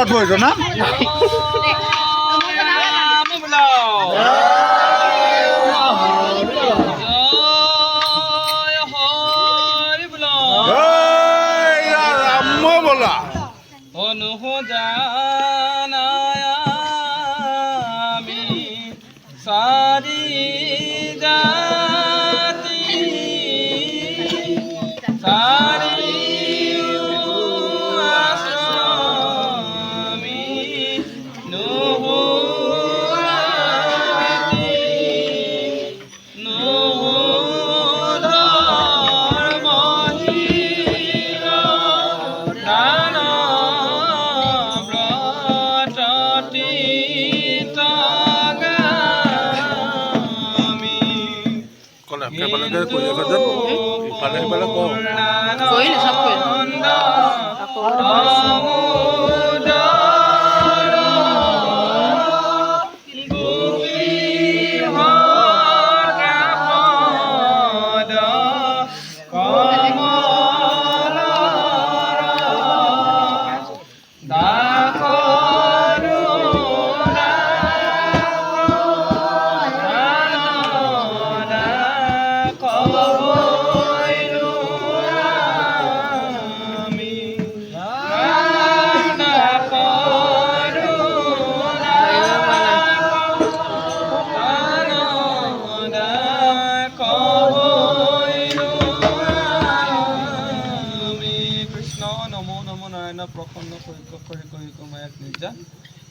Buat gue na.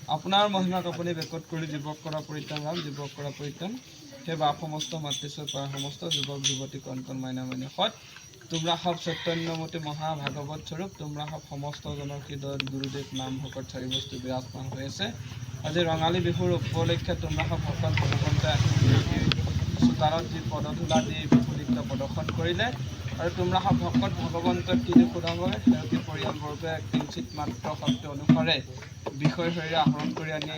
আপোনাৰ মহিমাক আপুনি বেকত কৰি জীৱক কৰা পৰিত্ৰাণ ৰাম জীৱক কৰা পৰিত্ৰাণ হে বাপ সমস্ত মাতৃশ্বৰ পৰা সমস্ত যুৱক যুৱতী কণ কণ মাইনা মাইনা সৎ তোমৰা সব চৈতন্যমতী মহাভাগৱত স্বৰূপ তোমৰা সব সমস্ত জনৰ হৃদয়ত গুৰুদেৱ নাম ভকত চাৰি বস্তু বিৰাজমান হৈ আছে আজি ৰঙালী বিহুৰ উপলক্ষে তোমৰা সব ভকত ভগৱন্তই চোতালত যি পদধূলা দি বিহু নৃত্য প্ৰদৰ্শন কৰিলে আৰু তোমৰা সব ভকত ভগৱন্তক কিনি সুদাময় সেউকী পৰিয়ালবৰ্গে কিঞ্চিত মাত্ৰ শব্দ অনুসাৰে বিষয় শৰীৰে আহৰণ কৰি আনি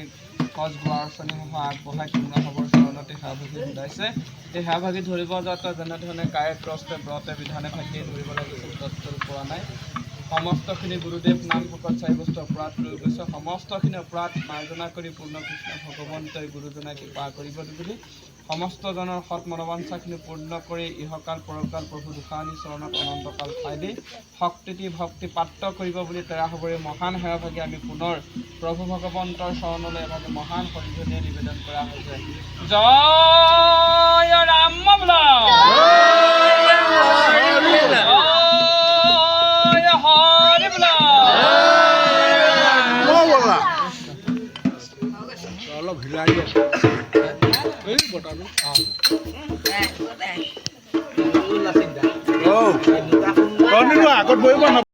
কচ গোৱা আঁচনিসমূহ আগবঢ়াই কোমৰা ভাৱৰ চৰণতে সেৱা ভাগি ঘূৰাইছে এই সেৱা ভাগি ধৰিব যাওঁতে যেনেধৰণে কায়ে ক্ৰস্তে ব্ৰতে বিধানে ভাগিয়ে ধৰিব লাগিছিল তৎপৰ পৰা নাই সমস্তখিনি গুৰুদেৱ নাম ভকত চাৰি বস্তু অপৰাধ লৈ গৈছে সমস্তখিনি অপৰাধ মাৰ্জনা কৰি পূৰ্ণ কৃষ্ণ ভগৱন্তই গুৰুজনাই কৃপা কৰিব বুলি সমস্তজনৰ সৎ মনোবাঞ্ছাখিনি পূৰ্ণ কৰি ইহকাল পৰকাল প্ৰভু দুখানী চৰণত অনন্তকাল ঠাই দি শক্তি ভক্তি পাত্ৰ কৰিব বুলি তেৰা হ'বৰে মহান সেৱা ভাগি আমি পুনৰ প্ৰভু ভগৱন্তৰ চৰণলৈ এভাগে মহান সন্ধিনীয়ে নিবেদন কৰা হৈছে জয় ৰাম বোলা হৰি বোলা অলপ হিলাই দিয়া এই বটাটো আগত বহিব